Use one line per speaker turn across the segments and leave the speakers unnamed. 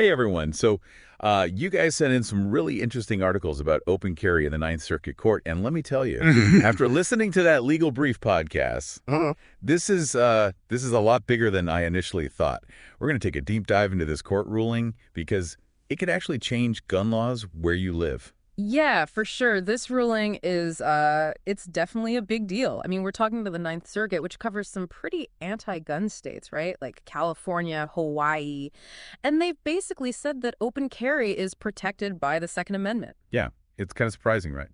Hey, everyone. You guys sent in some really interesting articles about open carry in the Ninth Circuit Court, and let me tell you, after listening to that Legal Brief podcast,
Uh-huh.
this is a lot bigger than I initially thought. We're going to take a deep dive into this court ruling because it could actually change gun laws where you live.
Yeah, for sure. This ruling is it's definitely a big deal. I mean, we're talking to the Ninth Circuit, which covers some pretty anti-gun states, right? Like California, Hawaii. And they've basically said that open carry is protected by the Second Amendment.
Yeah, it's kind of surprising, right?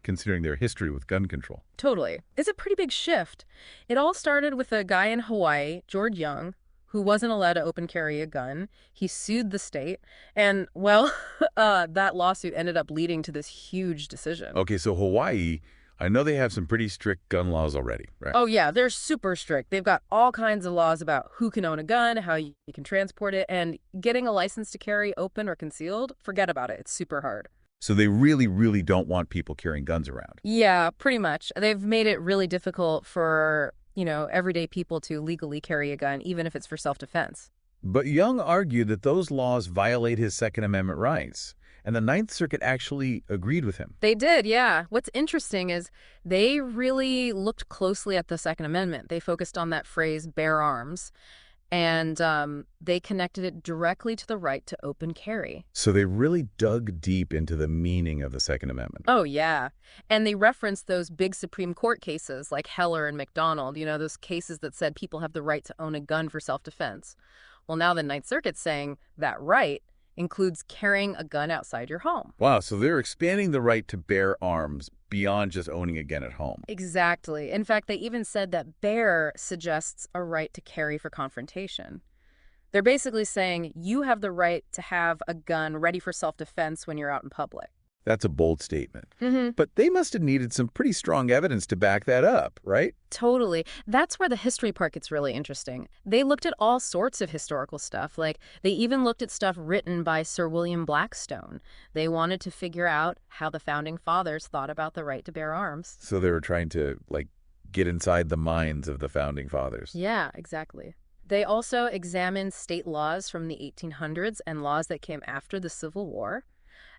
Considering their history with gun control.
Totally. It's a pretty big shift. It all started with a guy in Hawaii, George Young, who wasn't allowed to open carry a gun. He sued the state, and, well, that lawsuit ended up leading to this huge decision.
Okay, so Hawaii, I know they have some pretty strict gun laws already, right?
Oh, yeah, they're super strict. They've got all kinds of laws about who can own a gun, how you can transport it, and getting a license to carry open or concealed, forget about it. It's super hard.
So they really, really don't want people carrying guns around.
Yeah, pretty much. They've made it really difficult for, everyday people to legally carry a gun, even if it's for self-defense.
But Young argued that those laws violate his Second Amendment rights, and the Ninth Circuit actually agreed with him.
They did, yeah. What's interesting is they really looked closely at the Second Amendment. They focused on that phrase, bear arms, and they connected it directly to the right to open carry.
So they really dug deep into the meaning of the Second Amendment.
Oh, yeah. And they referenced those big Supreme Court cases like Heller and McDonald, those cases that said people have the right to own a gun for self-defense. Well, now the Ninth Circuit's saying that right includes carrying a gun outside your home.
Wow, so they're expanding the right to bear arms beyond just owning a gun at home.
Exactly. In fact, they even said that bear suggests a right to carry for confrontation. They're basically saying you have the right to have a gun ready for self-defense when you're out in public.
That's a bold statement.
Mm-hmm.
But they must have needed some pretty strong evidence to back that up, right?
Totally. That's where the history part gets really interesting. They looked at all sorts of historical stuff. Like, they even looked at stuff written by Sir William Blackstone. They wanted to figure out how the founding fathers thought about the right to bear arms.
So they were trying to, get inside the minds of the founding fathers.
Yeah, exactly. They also examined state laws from the 1800s and laws that came after the Civil War.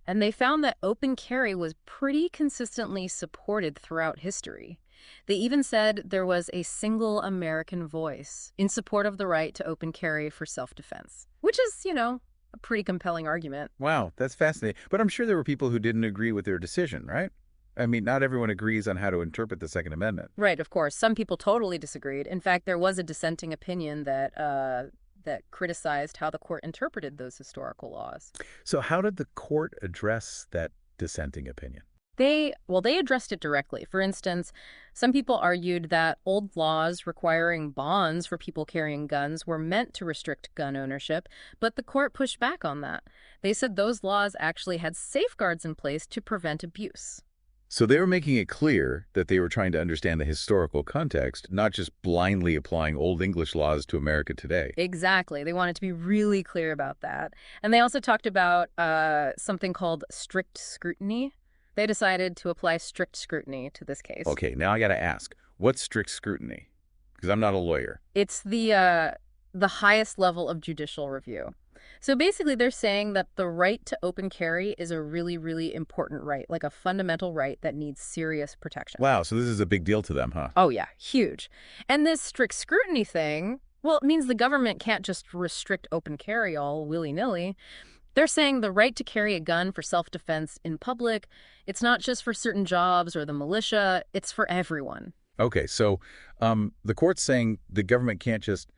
And they found that open carry was pretty consistently supported throughout history. They even said there was a single American voice in support of the right to open carry for self-defense, which is, a pretty compelling argument.
Wow, that's fascinating. But I'm sure there were people who didn't agree with their decision, right? I mean, not everyone agrees on how to interpret the Second Amendment.
Right, of course. Some people totally disagreed. In fact, there was a dissenting opinion that criticized how the court interpreted those historical laws.
So how did the court address that dissenting opinion?
They addressed it directly. For instance, some people argued that old laws requiring bonds for people carrying guns were meant to restrict gun ownership, but the court pushed back on that. They said those laws actually had safeguards in place to prevent abuse.
So they were making it clear that they were trying to understand the historical context, not just blindly applying Old English laws to America today.
Exactly. They wanted to be really clear about that. And they also talked about something called strict scrutiny. They decided to apply strict scrutiny to this case.
Okay, now I got to ask, what's strict scrutiny? Because I'm not a lawyer.
It's the highest level of judicial review. So basically, they're saying that the right to open carry is a really, really important right, like a fundamental right that needs serious protection.
Wow, so this is a big deal to them, huh?
Oh, yeah, huge. And this strict scrutiny thing, well, it means the government can't just restrict open carry all willy-nilly. They're saying the right to carry a gun for self-defense in public, it's not just for certain jobs or the militia, it's for everyone.
Okay, so the court's saying the government can't just,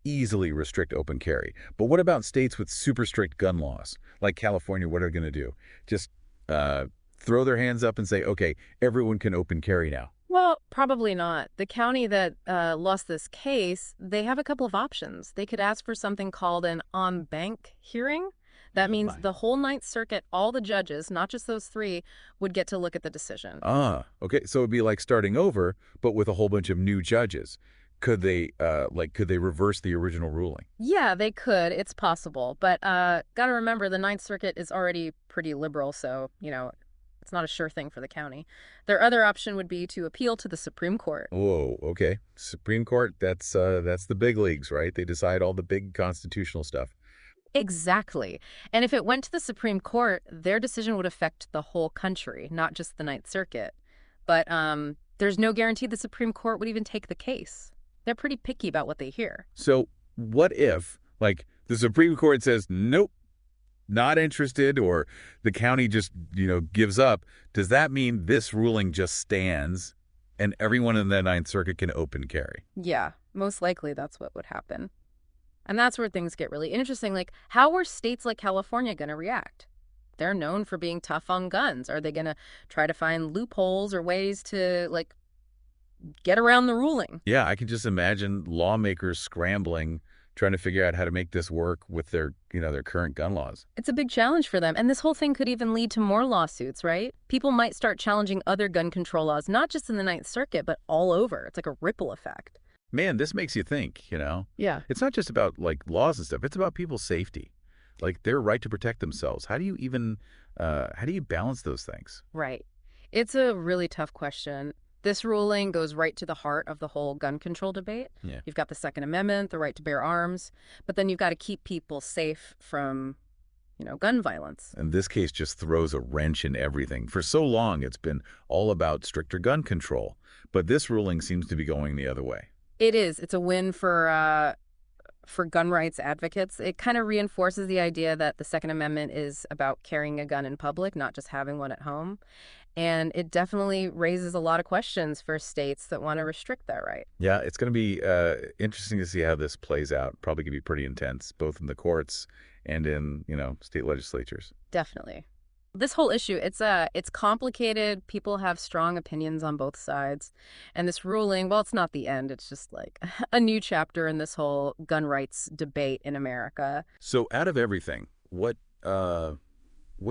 easily restrict open carry. But what about states with super strict gun laws? Like California, what are they going to do? Just throw their hands up and say, okay, everyone can open carry now.
Well, probably not. The county that lost this case, they have a couple of options. They could ask for something called an en banc hearing. That means the whole Ninth Circuit, all the judges, not just those three, would get to look at the decision.
Ah, okay. So it'd be like starting over, but with a whole bunch of new judges. Could they reverse the original ruling?
Yeah, they could. It's possible. But gotta remember, the Ninth Circuit is already pretty liberal, so, it's not a sure thing for the county. Their other option would be to appeal to the Supreme Court.
Whoa, okay. Supreme Court, that's the big leagues, right? They decide all the big constitutional stuff.
Exactly. And if it went to the Supreme Court, their decision would affect the whole country, not just the Ninth Circuit. But there's no guarantee the Supreme Court would even take the case. They're pretty picky about what they hear.
So what if, like, the Supreme Court says, nope, not interested, or the county just, gives up? Does that mean this ruling just stands and everyone in the Ninth Circuit can open carry?
Yeah, most likely that's what would happen. And that's where things get really interesting. Like, how are states like California going to react? They're known for being tough on guns. Are they going to try to find loopholes or ways to, like, get around the ruling?
Yeah, I can just imagine lawmakers scrambling, trying to figure out how to make this work with their current gun laws.
It's a big challenge for them. And this whole thing could even lead to more lawsuits, right? People might start challenging other gun control laws, not just in the Ninth Circuit, but all over. It's like a ripple effect.
Man, this makes you think.
Yeah.
It's not just about, like, laws and stuff. It's about people's safety, like their right to protect themselves. How do you balance those things?
Right. It's a really tough question. This ruling goes right to the heart of the whole gun control debate.
Yeah.
You've got the Second Amendment, the right to bear arms, but then you've got to keep people safe from, gun violence.
And this case just throws a wrench in everything. For so long, it's been all about stricter gun control, but this ruling seems to be going the other way.
It is. It's a win for gun rights advocates. It kind of reinforces the idea that the Second Amendment is about carrying a gun in public, not just having one at home. And it definitely raises a lot of questions for states that want to restrict that right.
Yeah, it's going to be interesting to see how this plays out. Probably going to be pretty intense, both in the courts and in, state legislatures.
Definitely. This whole issue, it's complicated. People have strong opinions on both sides. And this ruling, well, it's not the end. It's just like a new chapter in this whole gun rights debate in America.
So out of everything, what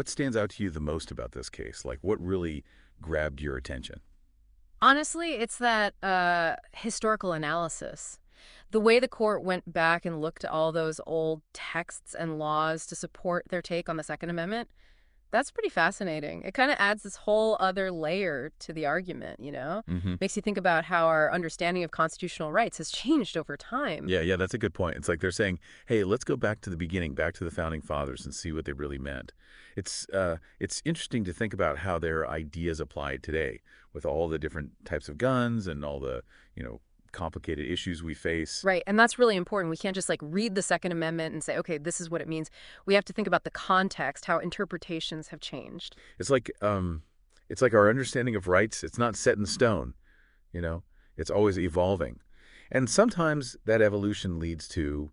stands out to you the most about this case? Like, what really grabbed your attention?
Honestly, it's that historical analysis. The way the court went back and looked at all those old texts and laws to support their take on the Second Amendment, that's pretty fascinating. It kind of adds this whole other layer to the argument,
Mm-hmm.
Makes you think about how our understanding of constitutional rights has changed over time.
Yeah, that's a good point. It's like they're saying, hey, let's go back to the beginning, back to the founding fathers and see what they really meant. It's interesting to think about how their ideas apply today with all the different types of guns and all the, complicated issues we face.
Right. And that's really important. We can't just read the Second Amendment and say, okay, this is what it means. We have to think about the context, how interpretations have changed.
It's like our understanding of rights. It's not set in stone, it's always evolving. And sometimes that evolution leads to,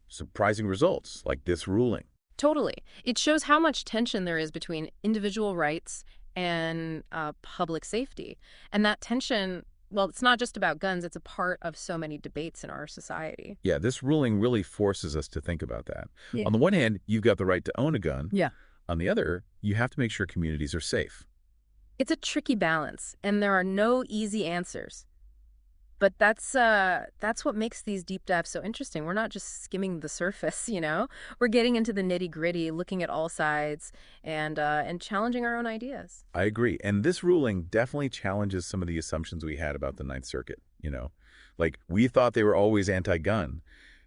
surprising results like this ruling.
Totally. It shows how much tension there is between individual rights and public safety. And that tension, well, it's not just about guns. It's a part of so many debates in our society.
Yeah, this ruling really forces us to think about that.
Yeah.
On the one hand, you've got the right to own a gun.
Yeah.
On the other, you have to make sure communities are safe.
It's a tricky balance, and there are no easy answers. But that's what makes these deep dives so interesting. We're not just skimming the surface, We're getting into the nitty-gritty, looking at all sides, and challenging our own ideas.
I agree. And this ruling definitely challenges some of the assumptions we had about the Ninth Circuit, Like, we thought they were always anti-gun.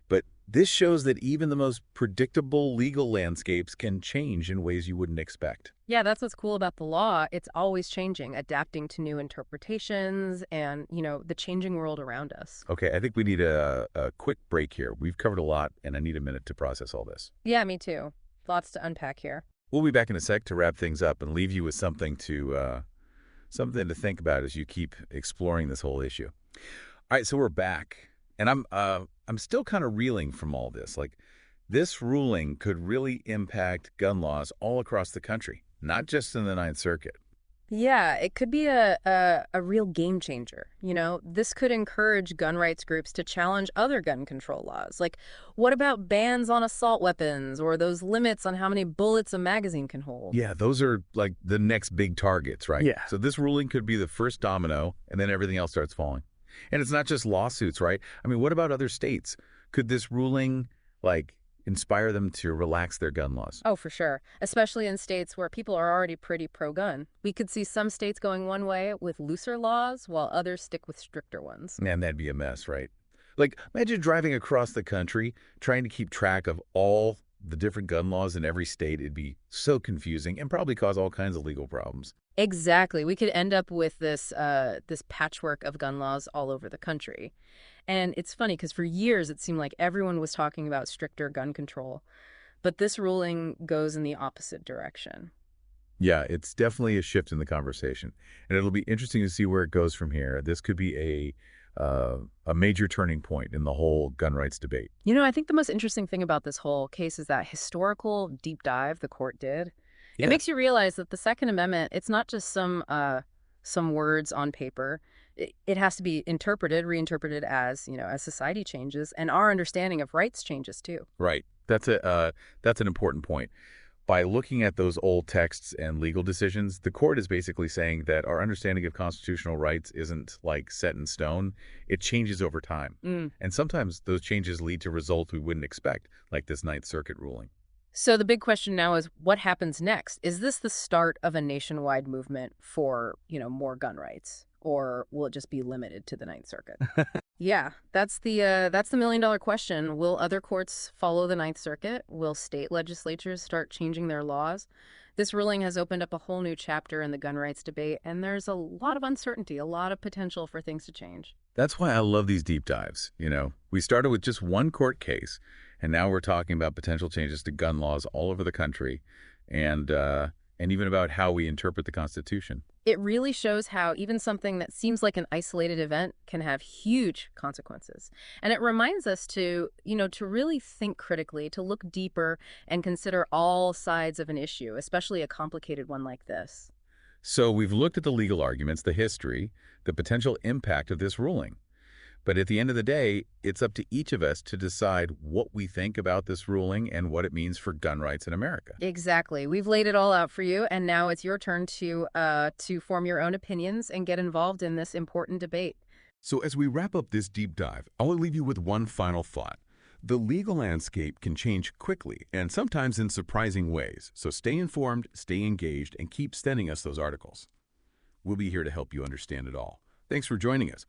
But this shows that even the most predictable legal landscapes can change in ways you wouldn't expect.
Yeah, that's what's cool about the law. It's always changing, adapting to new interpretations and, the changing world around us.
Okay, I think we need a quick break here. We've covered a lot, and I need a minute to process all this.
Yeah, me too. Lots to unpack here.
We'll be back in a sec to wrap things up and leave you with something to think about as you keep exploring this whole issue. All right, so we're back, and I'm still kind of reeling from all this. Like, this ruling could really impact gun laws all across the country, not just in the Ninth Circuit.
Yeah, it could be a real game changer. This could encourage gun rights groups to challenge other gun control laws. Like, what about bans on assault weapons or those limits on how many bullets a magazine can hold?
Yeah, those are like the next big targets, right?
Yeah.
So this ruling could be the first domino, and then everything else starts falling. And it's not just lawsuits, right? I mean, what about other states? Could this ruling, inspire them to relax their gun laws?
Oh, for sure. Especially in states where people are already pretty pro-gun. We could see some states going one way with looser laws while others stick with stricter ones.
Man, that'd be a mess, right? Like, imagine driving across the country, trying to keep track of all the different gun laws in every state. It'd be so confusing and probably cause all kinds of legal problems.
Exactly. We could end up with this patchwork of gun laws all over the country. And it's funny because for years it seemed like everyone was talking about stricter gun control, but this ruling goes in the opposite direction.
Yeah, it's definitely a shift in the conversation, and it'll be interesting to see where it goes from here. This could be a major turning point in the whole gun rights debate.
I think the most interesting thing about this whole case is that historical deep dive the court did. It
Yeah.
makes you realize that the Second Amendment, it's not just some words on paper. It has to be interpreted, reinterpreted as society changes and our understanding of rights changes too.
Right. That's an important point. By looking at those old texts and legal decisions, the court is basically saying that our understanding of constitutional rights isn't like set in stone. It changes over time.
Mm.
And sometimes those changes lead to results we wouldn't expect, like this Ninth Circuit ruling.
So the big question now is what happens next? Is this the start of a nationwide movement for more gun rights? Or will it just be limited to the Ninth Circuit? Yeah, that's the million-dollar question. Will other courts follow the Ninth Circuit? Will state legislatures start changing their laws? This ruling has opened up a whole new chapter in the gun rights debate, and there's a lot of uncertainty, a lot of potential for things to change.
That's why I love these deep dives. We started with just one court case, and now we're talking about potential changes to gun laws all over the country, and even about how we interpret the Constitution.
It really shows how even something that seems like an isolated event can have huge consequences. And it reminds us to really think critically, to look deeper and consider all sides of an issue, especially a complicated one like this.
So we've looked at the legal arguments, the history, the potential impact of this ruling. But at the end of the day, it's up to each of us to decide what we think about this ruling and what it means for gun rights in America.
Exactly. We've laid it all out for you, and now it's your turn to form your own opinions and get involved in this important debate.
So as we wrap up this deep dive, I'll leave you with one final thought. The legal landscape can change quickly and sometimes in surprising ways, so stay informed, stay engaged, and keep sending us those articles. We'll be here to help you understand it all. Thanks for joining us.